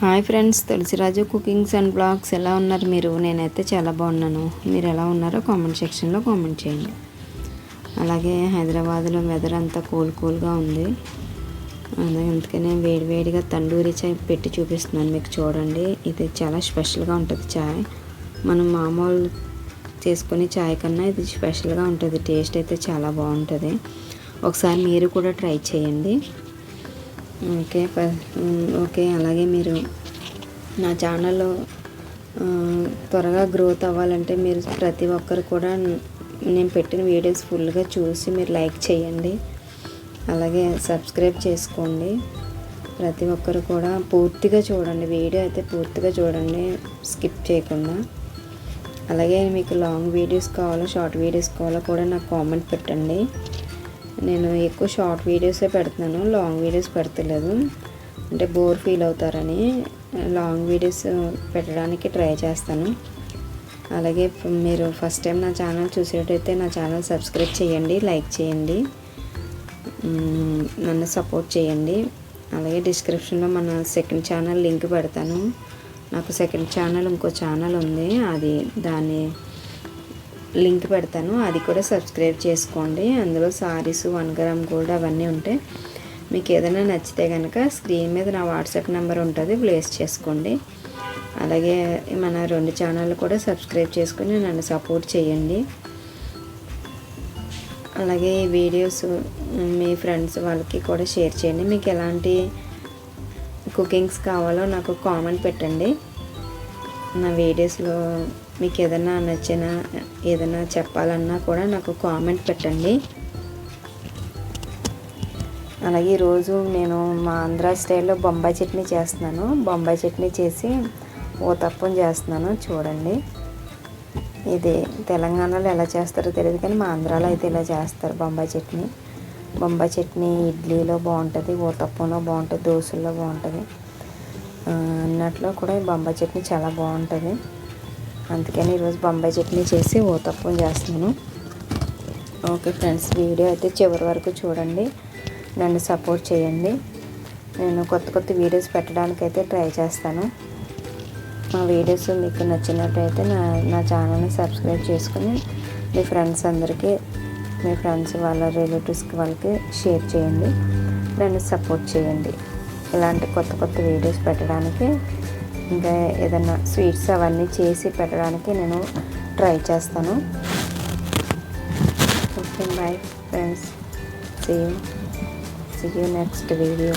Hi friends, Tulasiraju cookings and blogs ఎలా ఉన్నారు మీరు? నేనైతే చాలా బాగున్నాను. మీరు ఎలా ఉన్నారో కామెంట్ సెక్షన్లో కామెంట్ చేయండి. అలాగే హైదరాబాద్లో వెదర్ అంతా కూల్గా ఉంది. అందుకనే వేడివేడిగా తండూరి చాయ్ పెట్టి చూపిస్తున్నాను మీకు. చూడండి, ఇది చాలా స్పెషల్గా ఉంటుంది చాయ్. మనం మామూలు చేసుకునే చాయ్ కన్నా ఇది స్పెషల్గా ఉంటుంది. టేస్ట్ అయితే చాలా బాగుంటుంది. ఒకసారి మీరు కూడా ట్రై చేయండి. ఓకే. అలాగే మీరు నా ఛానల్లో త్వరగా గ్రోత్ అవ్వాలంటే మీరు ప్రతి ఒక్కరు కూడా నేను పెట్టిన వీడియోస్ ఫుల్గా చూసి మీరు లైక్ చేయండి. అలాగే సబ్స్క్రైబ్ చేసుకోండి. ప్రతి ఒక్కరు కూడా పూర్తిగా చూడండి. వీడియో అయితే పూర్తిగా చూడండి, స్కిప్ చేయకుండా. అలాగే మీకు లాంగ్ వీడియోస్ కావాలో షార్ట్ వీడియోస్ కావాలో కూడా నాకు కామెంట్ పెట్టండి. నేను ఎక్కువ షార్ట్ వీడియోసే పెడుతున్నాను, లాంగ్ వీడియోస్ పెడతలేదు. అంటే బోర్ ఫీల్ అవుతారని లాంగ్ వీడియోస్ పెట్టడానికి ట్రై చేస్తాను. అలాగే మీరు ఫస్ట్ టైం నా ఛానల్ చూసేటైతే నా ఛానల్ సబ్స్క్రైబ్ చేయండి, లైక్ చేయండి, నన్ను సపోర్ట్ చేయండి. అలాగే డిస్క్రిప్షన్లో మన సెకండ్ ఛానల్ లింక్ పెడతాను. నాకు సెకండ్ ఛానల్ ఇంకో ఛానల్ ఉంది, దాని లింక్ పెడతాను. అది కూడా సబ్స్క్రైబ్ చేసుకోండి. అందులో సారీస్, 1 గ్రామ్ గోల్డ్ అవన్నీ ఉంటాయి. మీకు ఏదైనా నచ్చితే కనుక స్క్రీన్ మీద నా వాట్సాప్ నెంబర్ ఉంటుంది, ప్లేస్ చేసుకోండి. అలాగే మన 2 ఛానళ్ళు కూడా సబ్స్క్రైబ్ చేసుకొని నన్ను సపోర్ట్ చేయండి. అలాగే ఈ వీడియోస్ మీ ఫ్రెండ్స్ వాళ్ళకి కూడా షేర్ చేయండి. మీకు ఎలాంటి కుకింగ్స్ కావాలో నాకు కామెంట్ పెట్టండి. నా వీడియోస్లో మీకు ఏదైనా నచ్చినా ఏదైనా చెప్పాలన్నా కూడా నాకు కామెంట్ పెట్టండి. అలాగే ఈరోజు నేను మా ఆంధ్ర స్టైల్లో బొంబాయి చట్నీ చేస్తున్నాను. బొంబాయి చట్నీ చేసి ఊతప్పం చేస్తున్నాను. చూడండి, ఇది తెలంగాణలో ఎలా చేస్తారో తెలియదు కానీ మా ఆంధ్రాలో అయితే ఇలా చేస్తారు బొంబాయి చట్నీ. బొంబాయి చట్నీ ఇడ్లీలో బాగుంటుంది, ఊతప్పంలో బాగుంటుంది, దోశల్లో బాగుంటుంది. అన్నట్లో కూడా ఈ బొంబాయి చట్నీ చాలా బాగుంటుంది. అందుకని ఈరోజు బొంబాయి చట్నీ చేసి ఊతప్పం చేస్తున్నాను. ఓకే ఫ్రెండ్స్, వీడియో అయితే చివరి వరకు చూడండి, నన్ను సపోర్ట్ చేయండి. నేను కొత్త వీడియోస్ పెట్టడానికైతే ట్రై చేస్తాను. మా వీడియోస్ మీకు నచ్చినట్టయితే నా ఛానల్ని సబ్స్క్రైబ్ చేసుకుని మీ ఫ్రెండ్స్ అందరికీ, మీ ఫ్రెండ్స్ వాళ్ళ రిలేటివ్స్కి వాళ్ళకి షేర్ చేయండి, నన్ను సపోర్ట్ చేయండి. ఇలాంటి కొత్త వీడియోస్ పెట్టడానికి, ఇంకా ఏదైనా స్వీట్స్ అవన్నీ చేసి పెట్టడానికి నేను ట్రై చేస్తాను. Okay, bye friends, see you next video.